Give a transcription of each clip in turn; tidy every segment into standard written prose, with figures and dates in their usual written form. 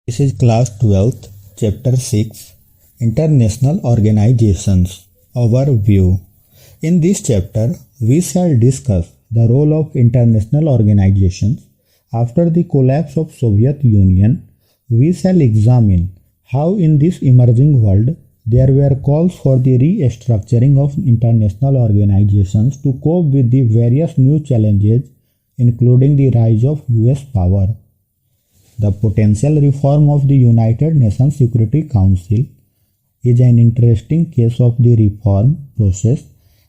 This is class 12th, chapter 6, International Organizations. Overview. In this chapter, we shall discuss the role of international organizations. After the collapse of Soviet Union, we shall examine how in this emerging world there were calls for the restructuring of international organizations to cope with the various new challenges, including the rise of US power. The potential reform of the United Nations Security Council is an interesting case of the reform process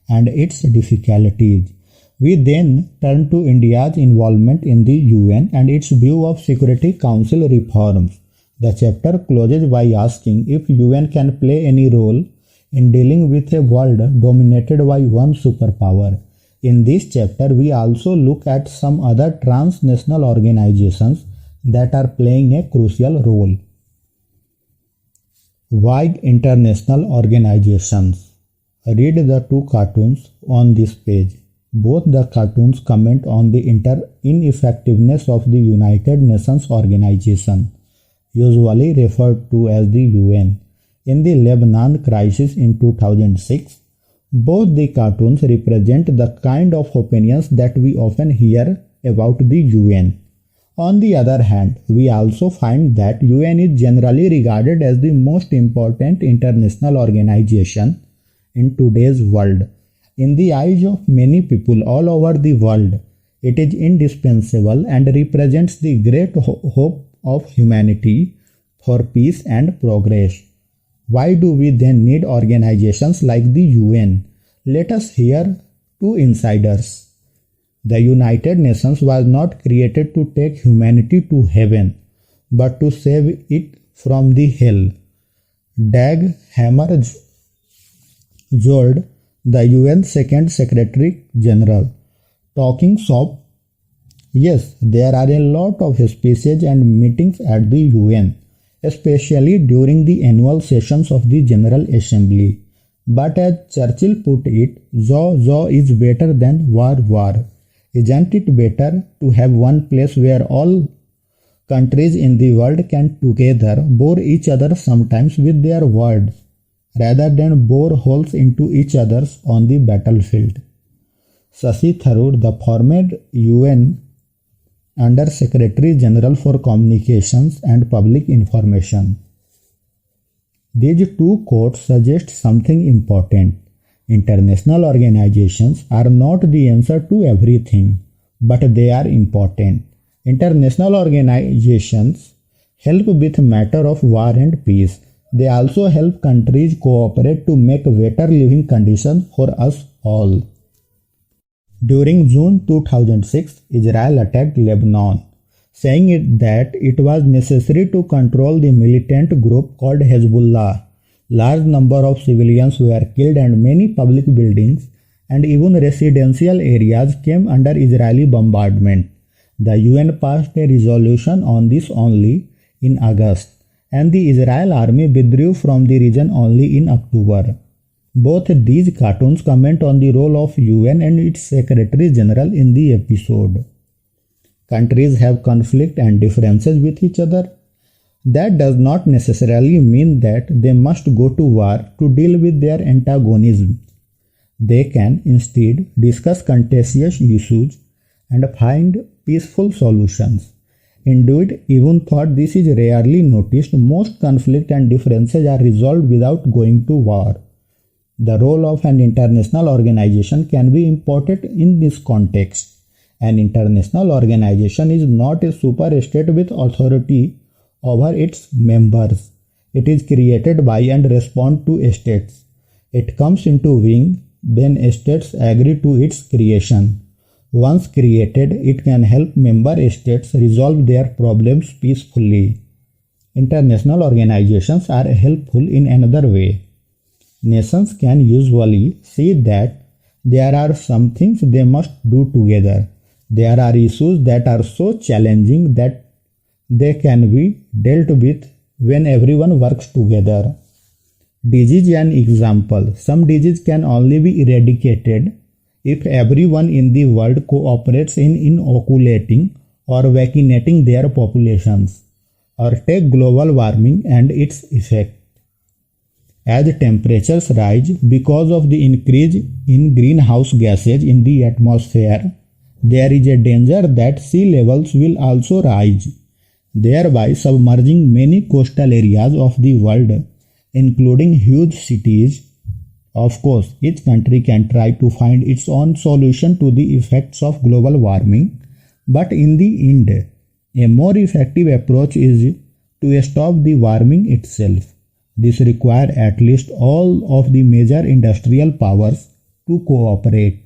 and its difficulties. We then turn to India's involvement in the UN and its view of Security Council reforms. The chapter closes by asking if UN can play any role in dealing with a world dominated by one superpower. In this chapter, we also look at some other transnational organizations that are playing a crucial role. Why international organizations? Read the two cartoons on this page. Both the cartoons comment on the ineffectiveness of the United Nations organization, usually referred to as the UN. In the Lebanon crisis in 2006, both the cartoons represent the kind of opinions that we often hear about the UN. On the other hand, we also find that UN is generally regarded as the most important international organization in today's world. In the eyes of many people all over the world, it is indispensable and represents the great hope of humanity for peace and progress. Why do we then need organizations like the UN? Let us hear two insiders. The United Nations was not created to take humanity to heaven, but to save it from the hell. Dag Hammarskjöld, the UN Second Secretary General, talking shop. Yes, there are a lot of speeches and meetings at the UN, especially during the annual sessions of the General Assembly. But as Churchill put it, "Zo is better than war. Isn't it better to have one place where all countries in the world can together bore each other sometimes with their words, rather than bore holes into each other's on the battlefield?" Shashi Tharoor, the former UN Under Secretary General for Communications and Public Information. These two quotes suggest something important. International organizations are not the answer to everything, but they are important. International organizations help with matter of war and peace. They also help countries cooperate to make better living conditions for us all. During June 2006, Israel attacked Lebanon, saying that it was necessary to control the militant group called Hezbollah. Large number of civilians were killed and many public buildings and even residential areas came under Israeli bombardment. The UN passed a resolution on this only in August, and the Israel army withdrew from the region only in October. Both these cartoons comment on the role of UN and its Secretary General in the episode. Countries have conflict and differences with each other. That does not necessarily mean that they must go to war to deal with their antagonism. They can instead discuss contentious issues and find peaceful solutions. Indeed, even though this is rarely noticed, most conflict and differences are resolved without going to war. The role of an international organization can be important in this context. An international organization is not a super-state with authority over its members. It is created by and responds to states. It comes into being when states agree to its creation. Once created, it can help member states resolve their problems peacefully. International organizations are helpful in another way. Nations can usually see that there are some things they must do together. There are issues that are so challenging that they can be dealt with when everyone works together. Disease is an example. Some disease can only be eradicated if everyone in the world cooperates in inoculating or vaccinating their populations. or take global warming and its effect. As temperatures rise because of the increase in greenhouse gases in the atmosphere, there is a danger that sea levels will also rise, thereby submerging many coastal areas of the world, including huge cities. Of course, each country can try to find its own solution to the effects of global warming, but in the end, a more effective approach is to stop the warming itself. This requires at least all of the major industrial powers to cooperate.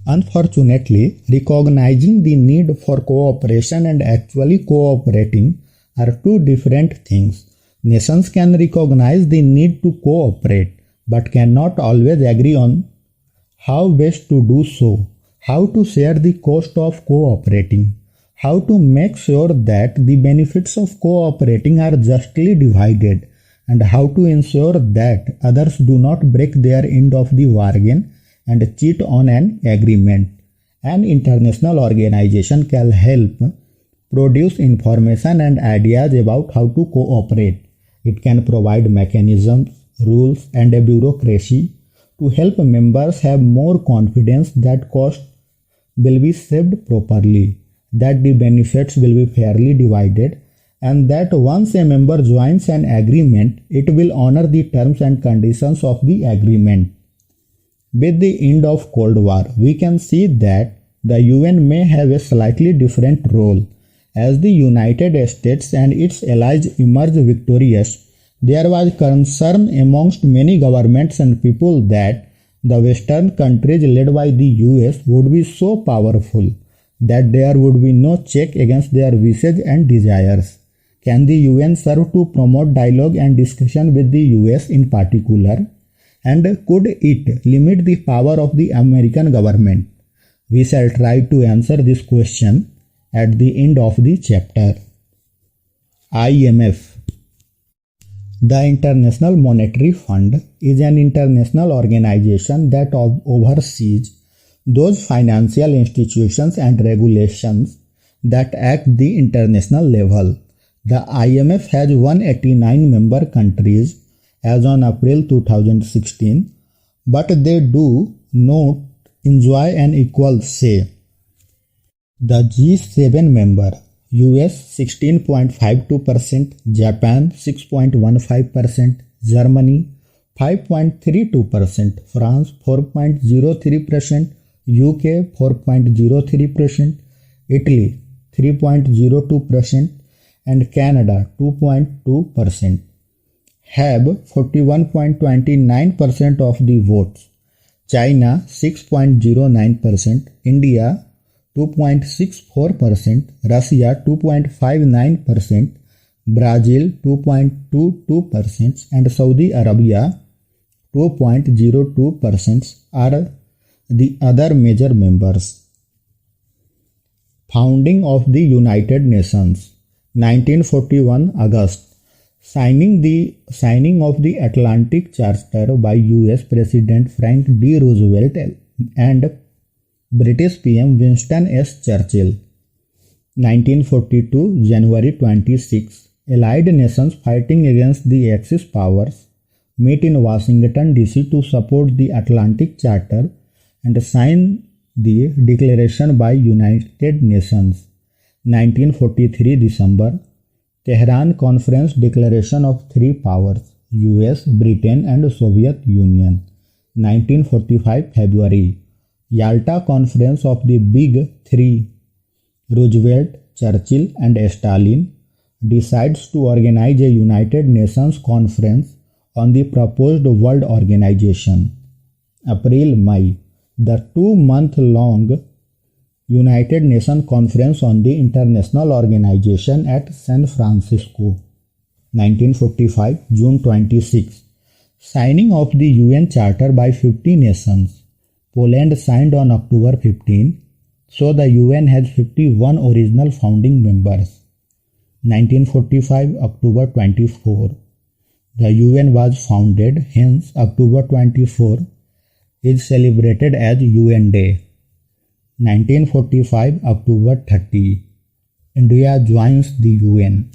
Unfortunately, recognizing the need for cooperation and actually cooperating are two different things. Nations can recognize the need to cooperate, but cannot always agree on how best to do so, how to share the cost of cooperating, how to make sure that the benefits of cooperating are justly divided, and how to ensure that others do not break their end of the bargain and cheat on an agreement. An international organization can help produce information and ideas about how to cooperate. It can provide mechanisms, rules, and a bureaucracy to help members have more confidence that costs will be saved properly, that the benefits will be fairly divided, and that once a member joins an agreement, it will honor the terms and conditions of the agreement. With the end of Cold War, we can see that the UN may have a slightly different role. As the United States and its allies emerged victorious, there was concern amongst many governments and people that the Western countries led by the US would be so powerful that there would be no check against their wishes and desires. Can the UN serve to promote dialogue and discussion with the US in particular? And could it limit the power of the American government? We shall try to answer this question at the end of the chapter. IMF. The International Monetary Fund is an international organization that oversees those financial institutions and regulations that act at the international level. The IMF has 189 member countries as on April 2016, but they do not enjoy an equal say. The G7 member US 16.52%, Japan 6.15%, Germany 5.32%, France 4.03%, UK 4.03%, Italy 3.02%, and Canada 2.2% have 41.29% of the votes. China 6.09%, India 2.64%, Russia 2.59%, Brazil 2.22%, and Saudi Arabia 2.02% are the other major members. Founding of the United Nations. 1941 August. Signing of the Atlantic Charter by US President Franklin D. Roosevelt and British PM Winston S. Churchill. 1942 January 26. Allied nations fighting against the Axis powers meet in Washington, D.C. to support the Atlantic Charter and sign the declaration by United Nations. 1943 December. Tehran Conference Declaration of Three Powers, US, Britain and Soviet Union. 1945 February. Yalta Conference of the Big Three, Roosevelt, Churchill and Stalin decides to organize a United Nations Conference on the proposed World Organization. April-May. The 2-month-long United Nations Conference on the International Organization at San Francisco. 1945 June 26. Signing of the UN Charter by 50 nations. Poland signed on October 15, so the UN has 51 original founding members. 1945 October 24. The UN was founded, hence October 24 is celebrated as UN Day. 1945 October 30. India joins the UN.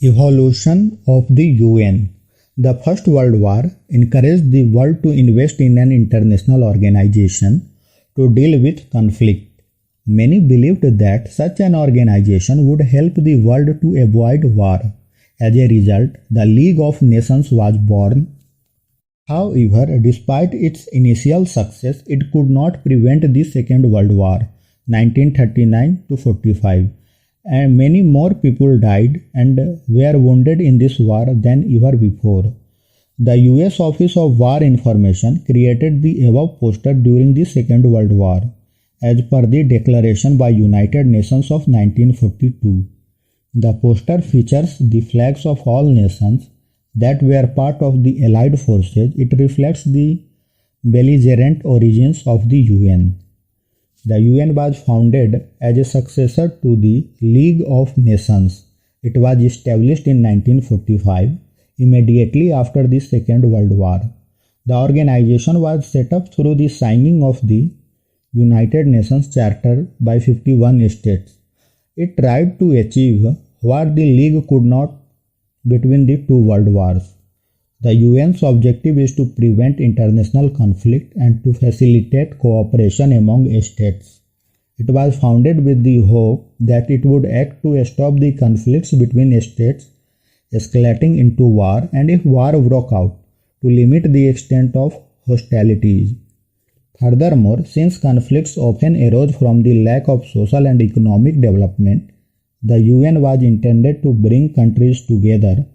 Evolution of the UN. The First World War encouraged the world to invest in an international organization to deal with conflict. Many believed that such an organization would help the world to avoid war. As a result, the League of Nations was born. However, despite its initial success, it could not prevent the Second World War, 1939 to 45, and many more people died and were wounded in this war than ever before. The US Office of War Information created the above poster during the Second World War, as per the declaration by United Nations of 1942. The poster features the flags of all nations that were part of the Allied forces. It reflects the belligerent origins of the UN. The UN was founded as a successor to the League of Nations. It was established in 1945, immediately after the Second World War. The organization was set up through the signing of the United Nations Charter by 51 states. It tried to achieve what the League could not between the two world wars. The UN's objective is to prevent international conflict and to facilitate cooperation among states. It was founded with the hope that it would act to stop the conflicts between states escalating into war, and if war broke out, to limit the extent of hostilities. Furthermore, since conflicts often arose from the lack of social and economic development, the UN was intended to bring countries together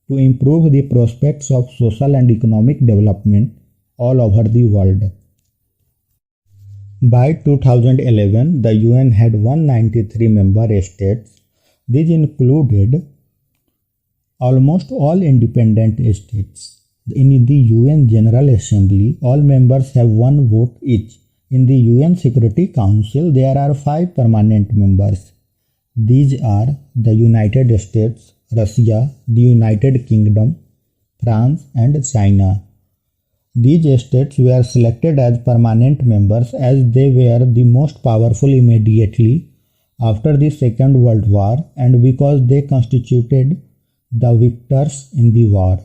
to improve the prospects of social and economic development all over the world. By 2011, the UN had 193 member states. These included almost all independent states. In the UN General Assembly, all members have one vote each. In the UN Security Council, there are 5 permanent members. These are the United States, Russia, the United Kingdom, France, and China. These states were selected as permanent members as they were the most powerful immediately after the Second World War and because they constituted the victors in the war.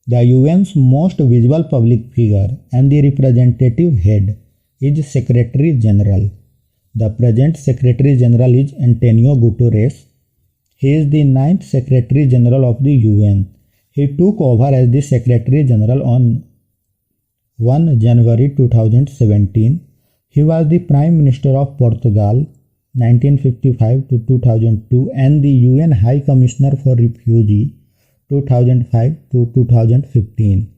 The UN's most visible public figure and the representative head is Secretary General. The present Secretary General is Antonio Guterres. He is the 9th Secretary General of the UN. He took over as the Secretary General on 1 January 2017. He was the Prime Minister of Portugal 1955 to 2002 and the UN High Commissioner for Refugees 2005 to 2015.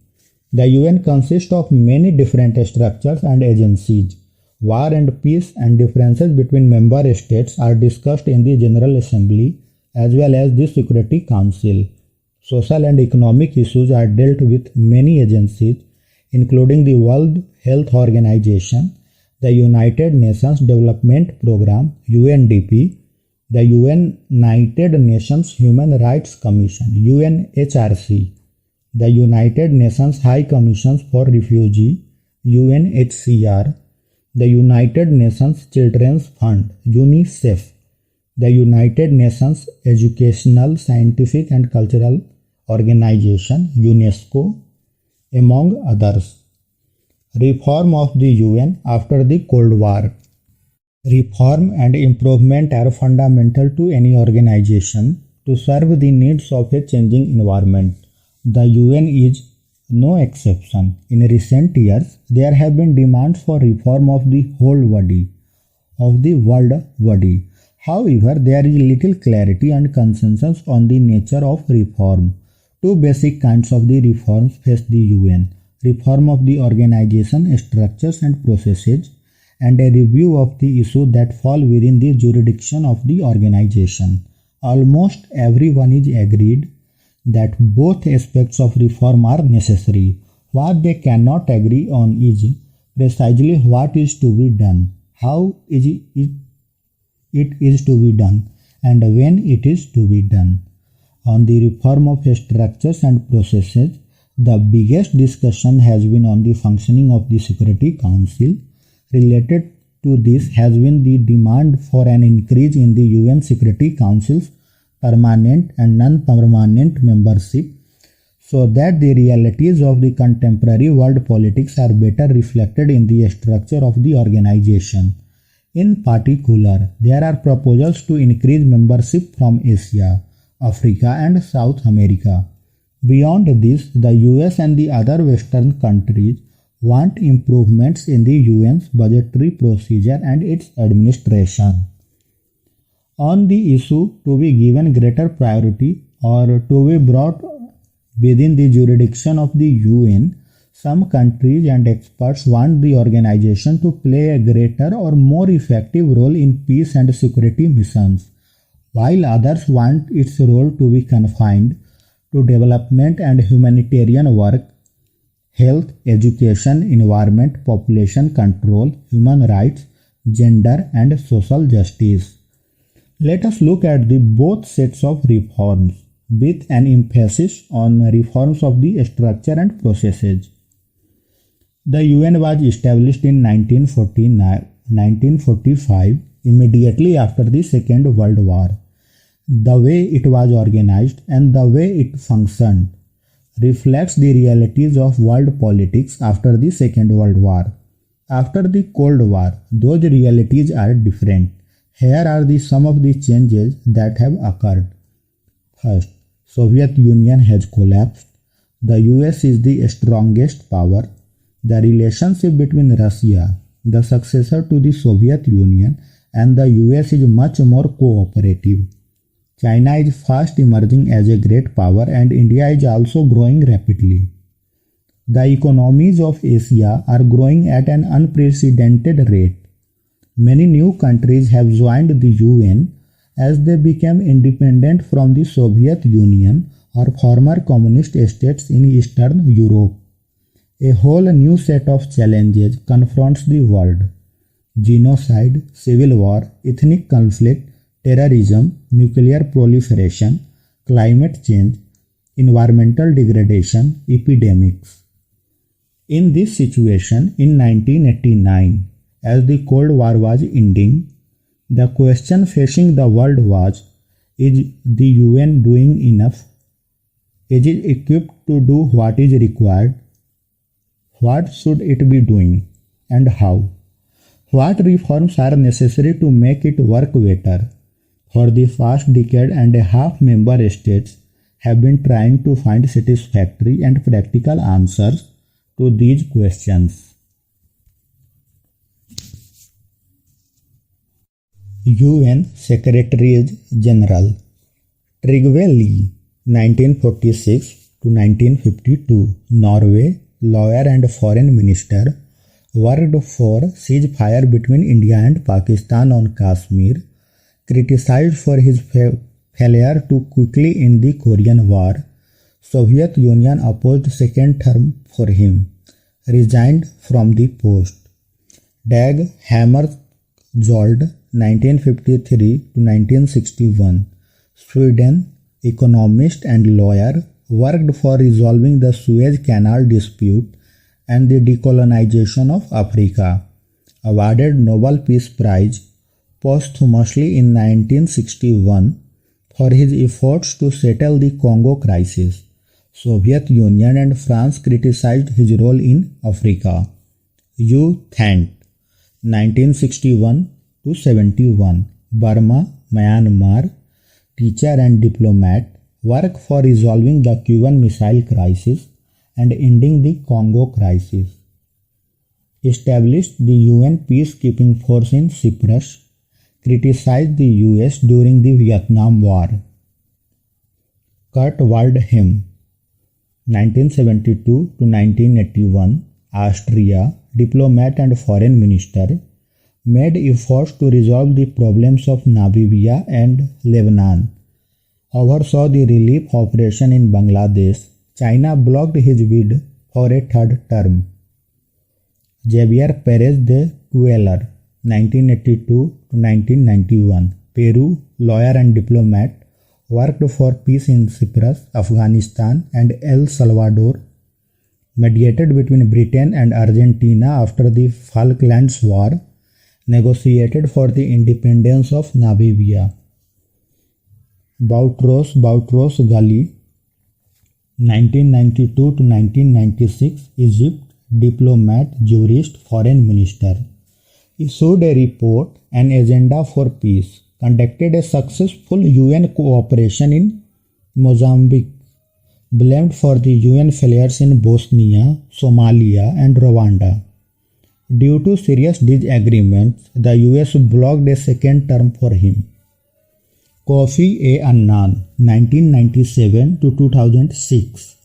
The UN consists of many different structures and agencies. War and peace and differences between member states are discussed in the General Assembly as well as the Security Council. Social and economic issues are dealt with many agencies, including the World Health Organization, the United Nations Development Programme (UNDP), the United Nations Human Rights Commission (UNHRC), the United Nations High Commission for Refugees (UNHCR), the United Nations Children's Fund (UNICEF), the United Nations Educational, Scientific and Cultural Organization (UNESCO), among others. Reform of the UN after the Cold War. Reform and improvement are fundamental to any organization to serve the needs of a changing environment. The UN is no exception. In recent years, there have been demands for reform of the whole body, of the world body. However, there is little clarity and consensus on the nature of reform. Two basic kinds of the reforms face the UN: reform of the organization structures and processes, and a review of the issues that fall within the jurisdiction of the organization. Almost everyone is agreed that both aspects of reform are necessary. What they cannot agree on is precisely what is to be done, how it is to be done, and when it is to be done. On the reform of structures and processes, the biggest discussion has been on the functioning of the Security Council. Related to this has been the demand for an increase in the UN Security Council's permanent and non-permanent membership, so that the realities of the contemporary world politics are better reflected in the structure of the organization. In particular, there are proposals to increase membership from Asia, Africa, and South America. Beyond this, the US and the other Western countries want improvements in the UN's budgetary procedure and its administration. On the issue to be given greater priority or to be brought within the jurisdiction of the UN, some countries and experts want the organization to play a greater or more effective role in peace and security missions, while others want its role to be confined to development and humanitarian work, health, education, environment, population control, human rights, gender, and social justice. Let us look at the both sets of reforms, with an emphasis on reforms of the structure and processes. The UN was established in 1945, immediately after the Second World War. The way it was organized and the way it functioned reflects the realities of world politics after the Second World War. After the Cold War, those realities are different. Here are some of the changes that have occurred. First, Soviet Union has collapsed. The US is the strongest power. The relationship between Russia, the successor to the Soviet Union, and the US is much more cooperative. China is fast emerging as a great power, and India is also growing rapidly. The economies of Asia are growing at an unprecedented rate. Many new countries have joined the UN as they became independent from the Soviet Union or former communist states in Eastern Europe. A whole new set of challenges confronts the world: genocide, civil war, ethnic conflict, terrorism, nuclear proliferation, climate change, environmental degradation, epidemics. In this situation, in 1989, as the Cold War was ending, the question facing the world was, is the UN doing enough? Is it equipped to do what is required? What should it be doing, and how? What reforms are necessary to make it work better? For the past decade and a half, member states have been trying to find satisfactory and practical answers to these questions. UN Secretary General Trygve Lie, 1946 to 1952, Norway, lawyer and foreign minister, worked for ceasefire between India and Pakistan on Kashmir, criticized for his failure to quickly end the Korean War. Soviet Union opposed second term for him, resigned from the post. Dag Hammarskjöld, 1953 to 1961, Sweden, economist and lawyer, worked for resolving the Suez Canal dispute and the decolonization of Africa, awarded Nobel Peace Prize posthumously in 1961 for his efforts to settle the Congo crisis. Soviet Union and France criticized his role in Africa. U Thant, 1961 to 71, Burma, Myanmar, teacher and diplomat, worked for resolving the Cuban Missile Crisis and ending the Congo crisis. Established the UN peacekeeping force in Cyprus, criticized the US during the Vietnam War. Kurt Waldheim, 1972 to 1981, Austria, diplomat and foreign minister, made efforts to resolve the problems of Namibia and Lebanon, oversaw the relief operation in Bangladesh. China blocked his bid for a third term. Javier Perez de Cuellar, 1982 to 1991, Peru, lawyer and diplomat, worked for peace in Cyprus, Afghanistan and El Salvador, mediated between Britain and Argentina after the Falklands War, negotiated for the independence of Namibia. Boutros Ghali, 1992 to 1996, Egypt, diplomat, jurist, foreign minister. Issued a report, An Agenda for Peace, conducted a successful UN cooperation in Mozambique, blamed for the UN failures in Bosnia, Somalia, and Rwanda. Due to serious disagreements, the US blocked a second term for him. Kofi A. Annan, 1997 to 2006.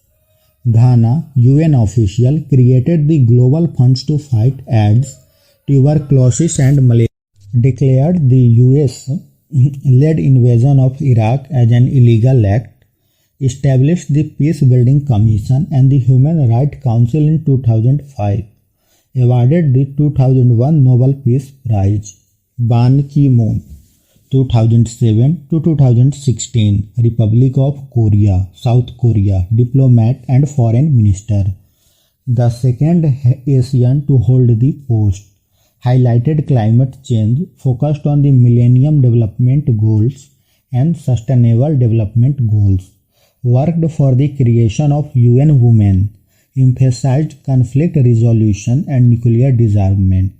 Ghana, UN official, created the Global Funds to Fight AIDS, Tuberculosis and Malaria. Declared the US-led invasion of Iraq as an illegal act. Established the Peace Building Commission and the Human Rights Council in 2005. Awarded the 2001 Nobel Peace Prize. Ban Ki-moon, 2007 to 2016, Republic of Korea, South Korea, diplomat and foreign minister. The second Asian to hold the post. Highlighted climate change, focused on the Millennium Development Goals and Sustainable Development Goals. Worked for the creation of UN Women. Emphasized conflict resolution and nuclear disarmament.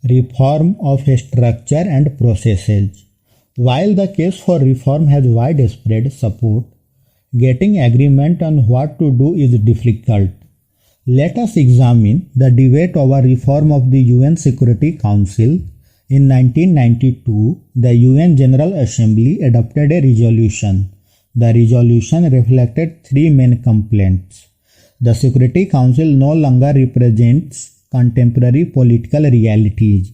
Reform of structure and processes. While the case for reform has widespread support, getting agreement on what to do is difficult. Let us examine the debate over reform of the UN Security Council. In 1992, the UN General Assembly adopted a resolution. The resolution reflected three main complaints. The Security Council no longer represents contemporary political realities.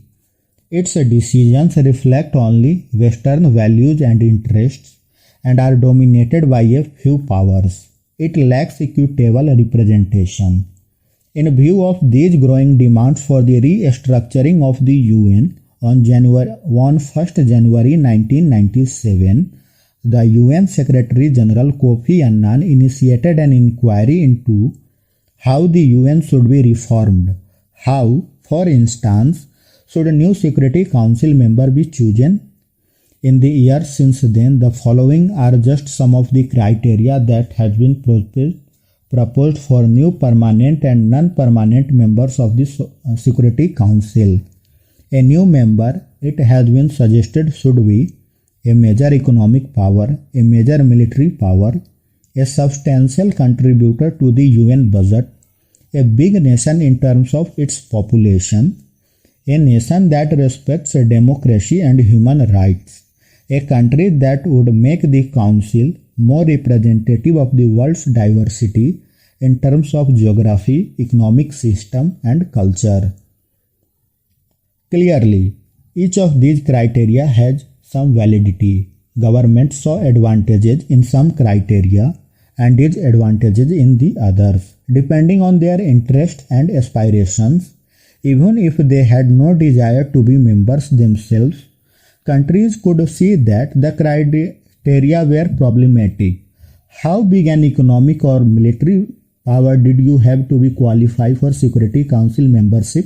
Its decisions reflect only Western values and interests and are dominated by a few powers. It lacks equitable representation. In view of these growing demands for the restructuring of the UN, on 1st January 1997, the UN Secretary General Kofi Annan initiated an inquiry into how the UN should be reformed. How, for instance, should a new Security Council member be chosen? In the years since then, the following are just some of the criteria that has been proposed for new permanent and non-permanent members of the Security Council. A new member, it has been suggested, should be a major economic power, a major military power, a substantial contributor to the UN budget, a big nation in terms of its population, a nation that respects democracy and human rights, a country that would make the Council more representative of the world's diversity in terms of geography, economic system, and culture. Clearly, each of these criteria has some validity. Governments saw advantages in some criteria and disadvantages in the others, depending on their interests and aspirations. Even if they had no desire to be members themselves, countries could see that the criteria were problematic. How big an economic or military power did you have to be qualified for Security Council membership?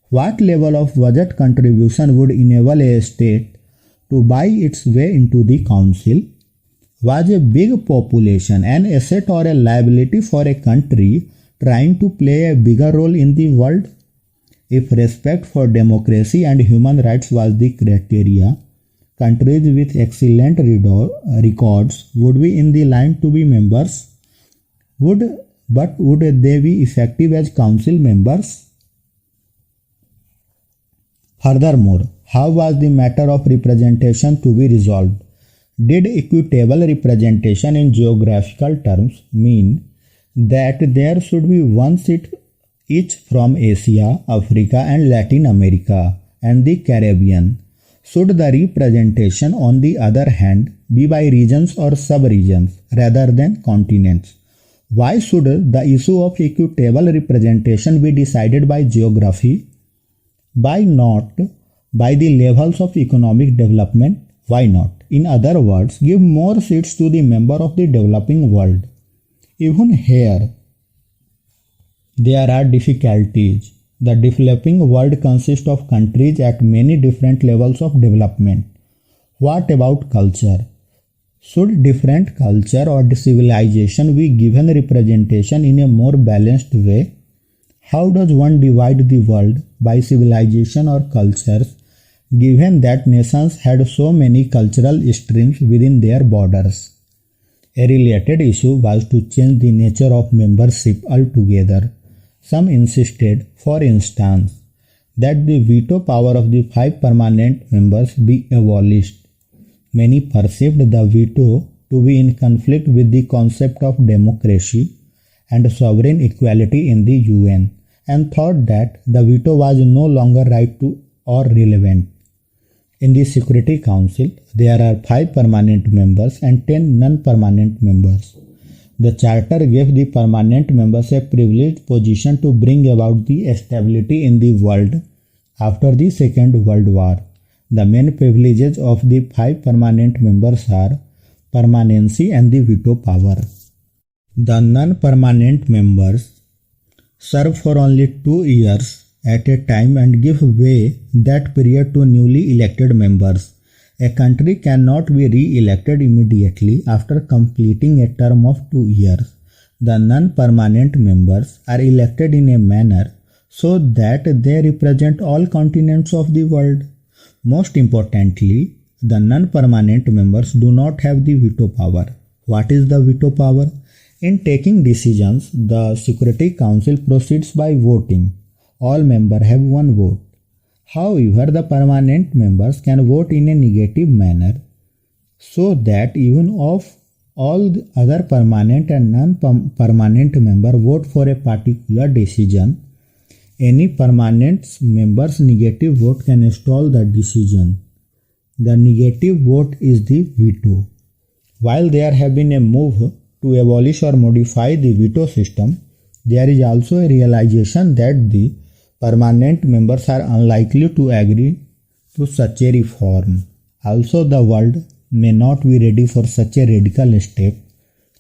What level of budget contribution would enable a state to buy its way into the Council? Was a big population an asset or a liability for a country trying to play a bigger role in the world? If respect for democracy and human rights was the criteria, countries with excellent records would be in the line to be members. But would they be effective as council members? Furthermore, how was the matter of representation to be resolved? Did equitable representation in geographical terms mean that there should be one seat each from Asia, Africa, and Latin America and the Caribbean? Should the representation, on the other hand, be by regions or sub-regions rather than continents? Why should the issue of equitable representation be decided by geography? Why not by the levels of economic development? Why not? In other words, give more seats to the member of the developing world. Even here, there are difficulties. The developing world consists of countries at many different levels of development. What about culture? Should different culture or civilization be given representation in a more balanced way? How does one divide the world by civilization or cultures, given that nations had so many cultural streams within their borders? A related issue was to change the nature of membership altogether. Some insisted, for instance, that the veto power of the 5 permanent members be abolished. Many perceived the veto to be in conflict with the concept of democracy and sovereign equality in the UN, and thought that the veto was no longer right to or relevant. In the Security Council, there are 5 permanent members and 10 non-permanent members. The Charter gave the permanent members a privileged position to bring about the stability in the world after the Second World War. The main privileges of the 5 permanent members are permanency and the veto power. The non-permanent members serve for only 2 years at a time and give way that period to newly elected members. A country cannot be re-elected immediately after completing a term of 2 years. The non-permanent members are elected in a manner so that they represent all continents of the world. Most importantly, the non-permanent members do not have the veto power. What is the veto power? In taking decisions, the Security Council proceeds by voting. All members have one vote. However, the permanent members can vote in a negative manner, so that even if all the other permanent and non-permanent members vote for a particular decision, any permanent member's negative vote can stall the decision. The negative vote is the veto. While there have been a move to abolish or modify the veto system, there is also a realization that the permanent members are unlikely to agree to such a reform. Also, the world may not be ready for such a radical step.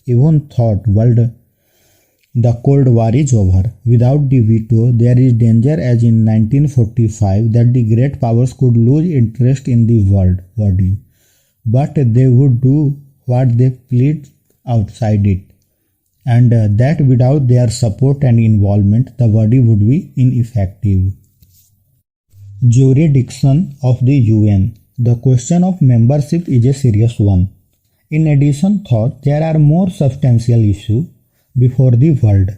Even thought the Cold War is over. Without the veto, there is danger, as in 1945, that the great powers could lose interest in the world body, but they would do what they pleased outside it, and that without their support and involvement, the body would be ineffective. Jurisdiction of the UN. The question of membership is a serious one. In addition, there are more substantial issues before the world.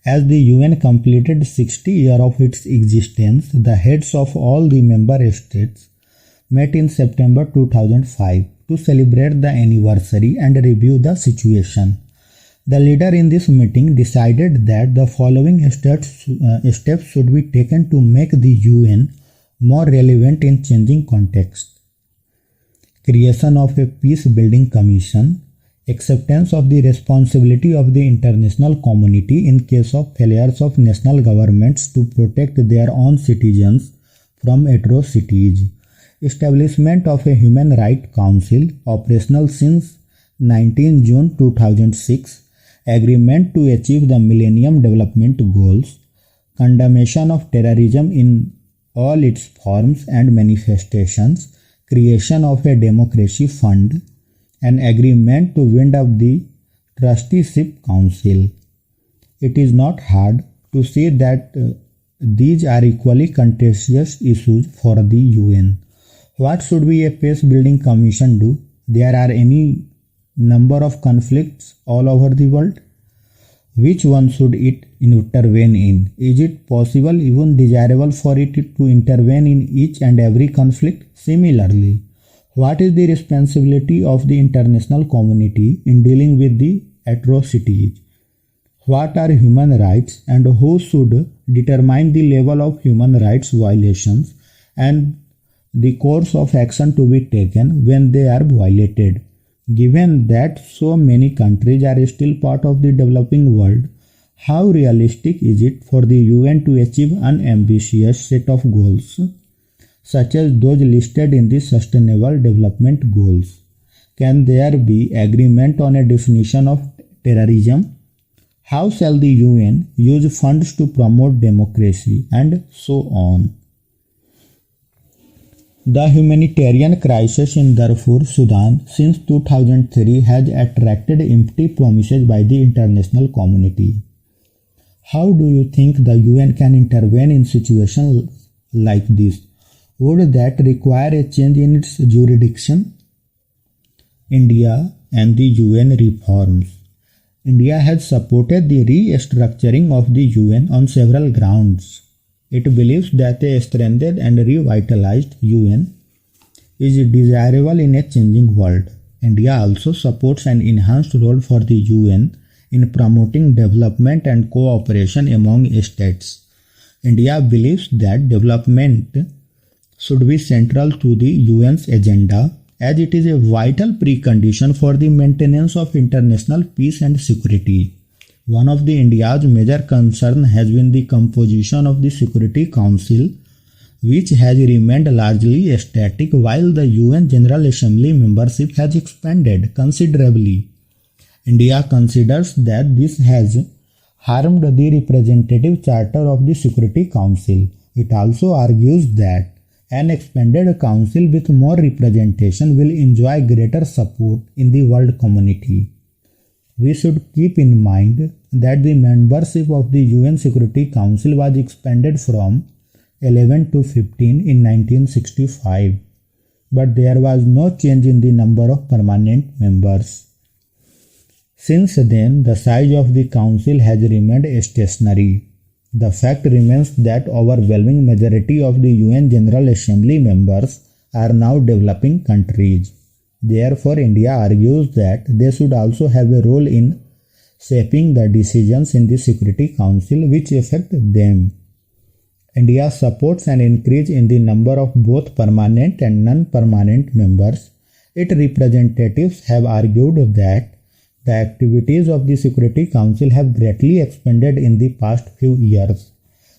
As the UN completed 60 years of its existence, the heads of all the member states met in September 2005 to celebrate the anniversary and review the situation. The leader in this meeting decided that the following steps should be taken to make the UN more relevant in changing context. Creation of a peace-building commission, acceptance of the responsibility of the international community in case of failures of national governments to protect their own citizens from atrocities, establishment of a Human Rights Council operational since 19 June 2006, agreement to achieve the Millennium Development Goals, condemnation of terrorism in all its forms and manifestations, creation of a democracy fund, an agreement to wind up the trusteeship council. It is not hard to see that these are equally contentious issues for the UN. What should be a peace-building commission do? There are any number of conflicts all over the world. Which one should it intervene in? Is it possible, even desirable, for it to intervene in each and every conflict? Similarly, what is the responsibility of the international community in dealing with the atrocities? What are human rights, and who should determine the level of human rights violations and the course of action to be taken when they are violated? Given that so many countries are still part of the developing world, how realistic is it for the UN to achieve an ambitious set of goals, such as those listed in the Sustainable Development Goals? Can there be agreement on a definition of terrorism? How shall the UN use funds to promote democracy, and so on? The humanitarian crisis in Darfur, Sudan since 2003 has attracted empty promises by the international community. How do you think the UN can intervene in situations like this? Would that require a change in its jurisdiction? India and the UN reforms. India has supported the restructuring of the UN on several grounds. It believes that a strengthened and revitalized UN is desirable in a changing world. India also supports an enhanced role for the UN in promoting development and cooperation among states. India believes that development should be central to the UN's agenda, as it is a vital precondition for the maintenance of international peace and security. One of the India's major concerns has been the composition of the Security Council, which has remained largely static while the UN General Assembly membership has expanded considerably. India considers that this has harmed the representative charter of the Security Council. It also argues that an expanded council with more representation will enjoy greater support in the world community. We should keep in mind that the membership of the UN Security Council was expanded from 11 to 15 in 1965, but there was no change in the number of permanent members. Since then, the size of the council has remained stationary. The fact remains that overwhelming majority of the UN General Assembly members are now developing countries. Therefore, India argues that they should also have a role in shaping the decisions in the Security Council which affect them. India supports an increase in the number of both permanent and non-permanent members. Its representatives have argued that the activities of the Security Council have greatly expanded in the past few years.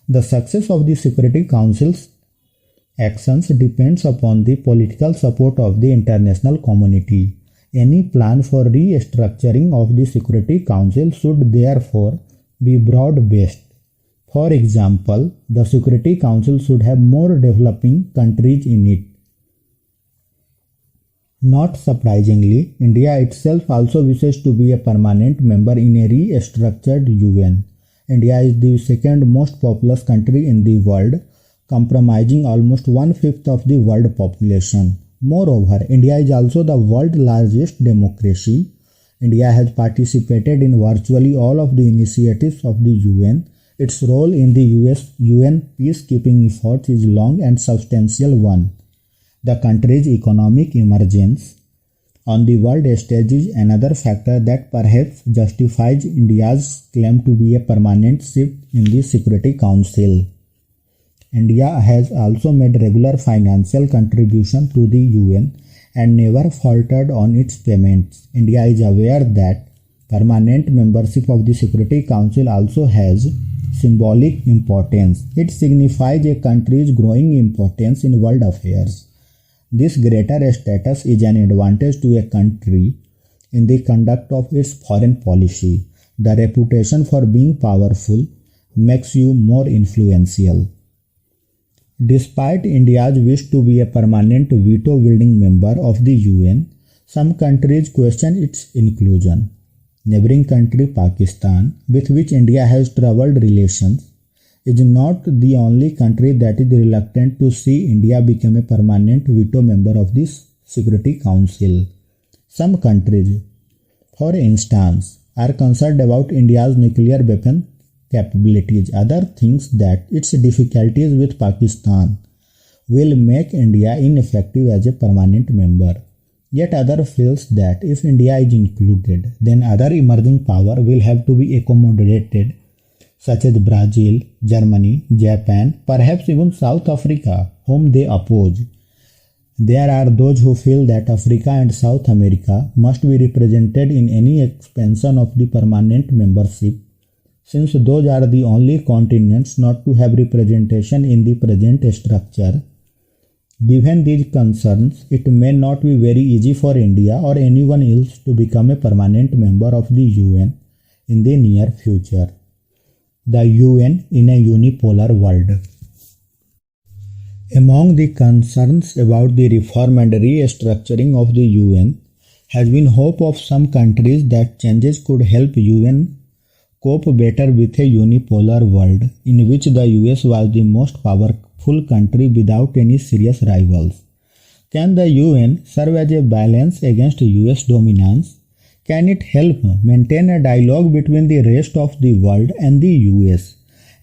The success of the Security Council's actions depends upon the political support of the international community. Any plan for restructuring of the Security Council should therefore be broad-based. For example, the Security Council should have more developing countries in it. Not surprisingly, India itself also wishes to be a permanent member in a restructured UN. India is the second most populous country in the world, comprising almost 1/5 of the world population. Moreover, India is also the world's largest democracy. India has participated in virtually all of the initiatives of the UN. Its role in the UN peacekeeping efforts is long and substantial one. The country's economic emergence on the world stage is another factor that perhaps justifies India's claim to be a permanent seat in the Security Council. India has also made regular financial contribution to the UN and never faltered on its payments. India is aware that permanent membership of the Security Council also has symbolic importance. It signifies a country's growing importance in world affairs. This greater status is an advantage to a country in the conduct of its foreign policy. The reputation for being powerful makes you more influential. Despite India's wish to be a permanent veto-wielding member of the UN, some countries question its inclusion. Neighboring country Pakistan, with which India has troubled relations, is not the only country that is reluctant to see India become a permanent veto member of this Security Council. Some countries, for instance, are concerned about India's nuclear weapon capabilities. Others think that its difficulties with Pakistan will make India ineffective as a permanent member. Yet others feel that if India is included, then other emerging powers will have to be accommodated, such as Brazil, Germany, Japan, perhaps even South Africa, whom they oppose. There are those who feel that Africa and South America must be represented in any expansion of the permanent membership, since those are the only continents not to have representation in the present structure. Given these concerns, it may not be very easy for India or anyone else to become a permanent member of the UN in the near future. The UN in a unipolar world. Among the concerns about the reform and restructuring of the UN has been hope of some countries that changes could help UN cope better with a unipolar world in which the US was the most powerful country without any serious rivals. Can the UN serve as a balance against US dominance? Can it help maintain a dialogue between the rest of the world and the US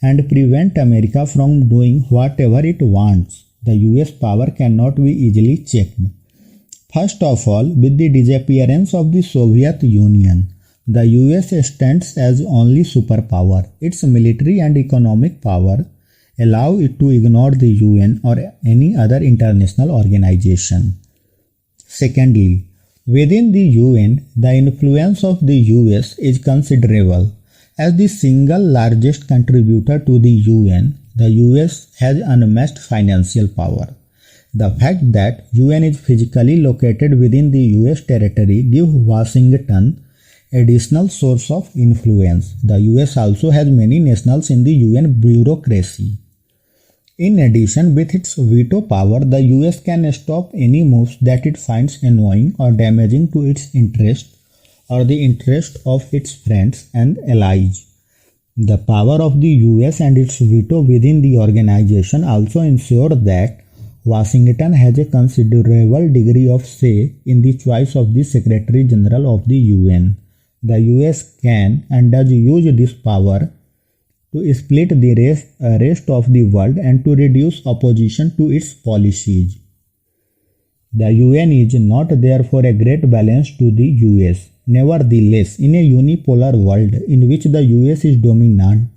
and prevent America from doing whatever it wants? The US power cannot be easily checked. First of all, with the disappearance of the Soviet Union, the US stands as only superpower. Its military and economic power allow it to ignore the UN or any other international organization. Secondly, within the UN, the influence of the US is considerable. As the single largest contributor to the UN, the US has unmatched financial power. The fact that UN is physically located within the US territory gives Washington additional source of influence. The US also has many nationals in the UN bureaucracy. In addition, with its veto power, the US can stop any moves that it finds annoying or damaging to its interest or the interest of its friends and allies. The power of the US and its veto within the organization also ensure that Washington has a considerable degree of say in the choice of the Secretary General of the UN. The US can and does use this power to split the rest of the world and to reduce opposition to its policies. The UN is not therefore a great balance to the US. Nevertheless, in a unipolar world in which the US is dominant,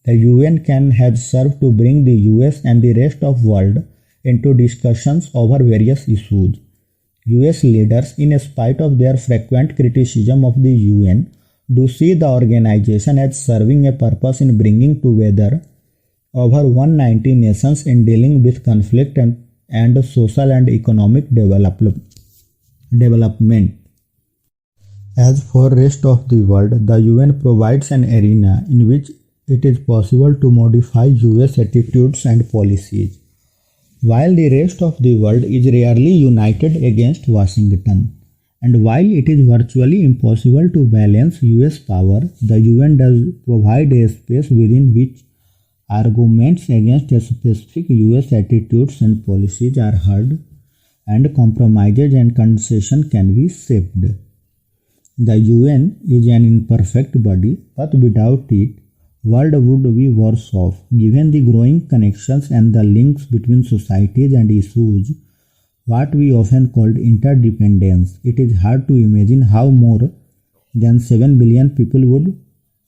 the UN can have served to bring the US and the rest of the world into discussions over various issues. US leaders, in spite of their frequent criticism of the UN, do see the organization as serving a purpose in bringing together over 190 nations in dealing with conflict and social and economic development. As for rest of the world, the UN provides an arena in which it is possible to modify US attitudes and policies, while the rest of the world is rarely united against Washington. And while it is virtually impossible to balance US power, the UN does provide a space within which arguments against specific US attitudes and policies are heard, and compromises and concessions can be shaped. The UN is an imperfect body, but without it, world would be worse off. Given the growing connections and the links between societies and issues, what we often called interdependence, it is hard to imagine how more than 7 billion people would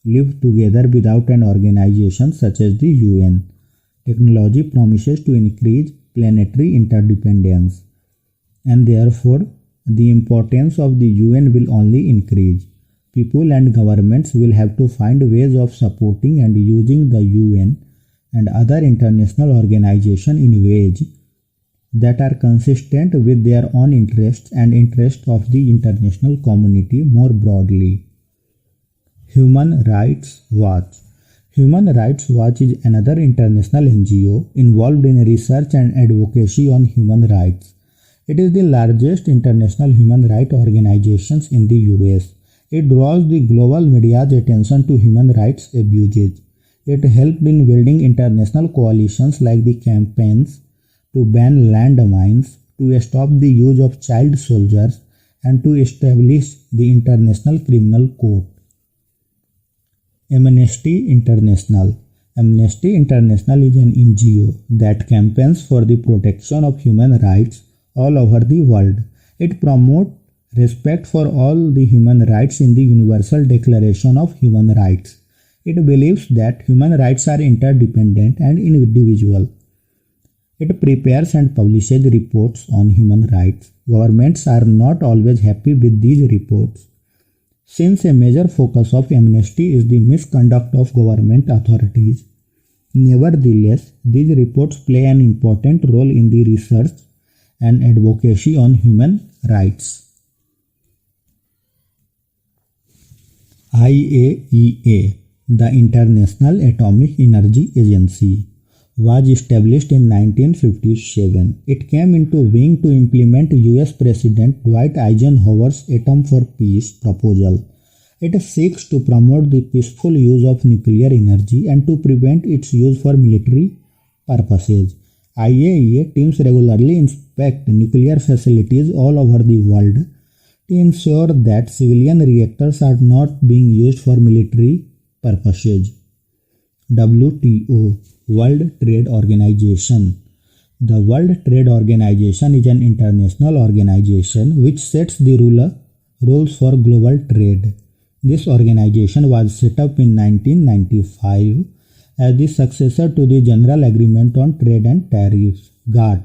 live together without an organization such as the UN. Technology promises to increase planetary interdependence, and therefore the importance of the UN will only increase. People and governments will have to find ways of supporting and using the UN and other international organizations in ways that are consistent with their own interests and interests of the international community more broadly. Human Rights Watch. Human Rights Watch is another international NGO involved in research and advocacy on human rights. It is the largest international human rights organization in the US. It draws the global media's attention to human rights abuses. It helped in building international coalitions like the campaigns to ban landmines, to stop the use of child soldiers, and to establish the International Criminal Court. Amnesty International. Amnesty International is an NGO that campaigns for the protection of human rights all over the world. It promotes respect for all the human rights in the Universal Declaration of Human Rights. It believes that human rights are interdependent and individual. It prepares and publishes reports on human rights. Governments are not always happy with these reports, since a major focus of Amnesty is the misconduct of government authorities. Nevertheless, these reports play an important role in the research and advocacy on human rights. IAEA, the International Atomic Energy Agency. was established in 1957. It came into being to implement US President Dwight Eisenhower's Atom for Peace proposal. It seeks to promote the peaceful use of nuclear energy and to prevent its use for military purposes. IAEA teams regularly inspect nuclear facilities all over the world to ensure that civilian reactors are not being used for military purposes. WTO, World Trade Organization. The World Trade Organization is an international organization which sets the rules for global trade. This organization was set up in 1995 as the successor to the General Agreement on Trade and Tariffs, GATT,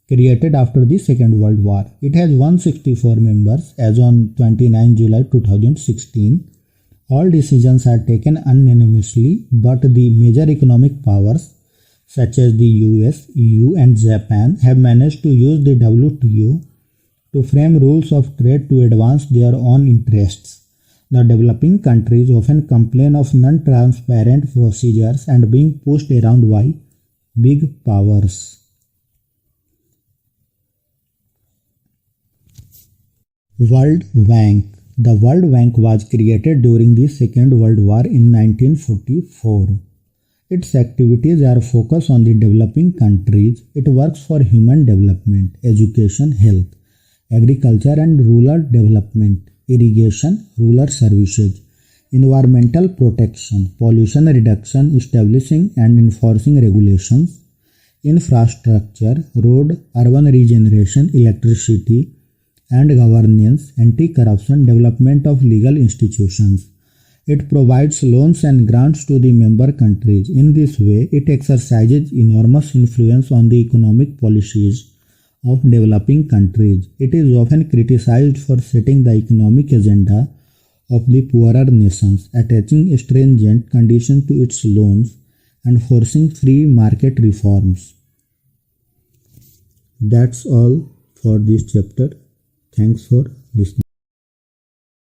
created after the Second World War. It has 164 members as on 29 July 2016. All decisions are taken unanimously, but the major economic powers such as the US, EU and Japan have managed to use the WTO to frame rules of trade to advance their own interests. The developing countries often complain of non-transparent procedures and being pushed around by big powers. World Bank. The World Bank was created during the Second World War in 1944. Its activities are focused on the developing countries. It works for human development, education, health, agriculture and rural development, irrigation, rural services, environmental protection, pollution reduction, establishing and enforcing regulations, infrastructure, road, urban regeneration, electricity and governance, anti-corruption, development of legal institutions. It provides loans and grants to the member countries. In this way, it exercises enormous influence on the economic policies of developing countries. It is often criticized for setting the economic agenda of the poorer nations, attaching stringent conditions to its loans, and forcing free market reforms. That's all for this chapter. Thanks for listening.